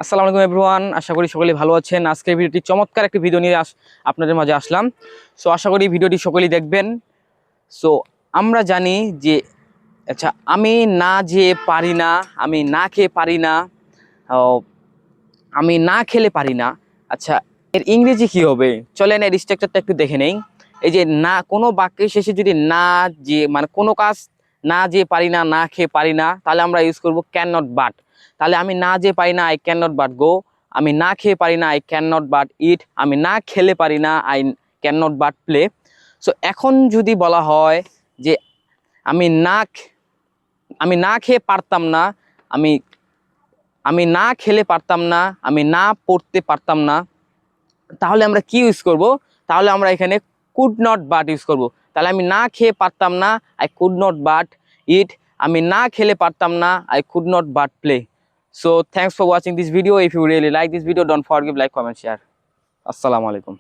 আসসালামু আলাইকুম এভরিওয়ান, আশা করি সকলেই ভালো আছেন। আজকের ভিডিওটি চমৎকার একটি ভিডিও নিয়ে আপনাদের মাঝে আসলাম। সো আশা করি ভিডিওটি সকলেই দেখবেন। সো আমরা জানি যে আচ্ছা, আমি না যে পারি না, আমি না খেয়ে পারি না, আমি না খেলে পারি না। আচ্ছা, এর ইংরেজি কি হবে? চলেন এর স্ট্রাকচারটা একটু দেখে নেই। এই যে না, কোনো বাক্যের শেষে যদি না যে মানে কোনো কাজ না যে পারি না, না খেয়ে পারি না, তাহলে আমরা ইউজ করব ক্যান নট বাট। তাহলে আমি না যে পারি না, আই ক্যান নট বাট গো। আমি না খেয়ে পারি না, I can not but eat. আমি না খেলে পারি না, I can not but play. So এখন যদি বলা হয় যে আমি না খেয়ে পারতাম না, আমি আমি না খেলে পারতাম না, আমি না পড়তে পারতাম না, তাহলে আমরা কি ইউজ করব? তাহলে আমরা এখানে কুড নট বাট ইউজ করব। তাহলে আমি না খেয়ে পারতাম না, I could not but eat. আমি না খেলে পারতাম না, I could not but play. So thanks for watching this video. If you really like this video, don't forget like, comment, share. আসসালামু আলাইকুম।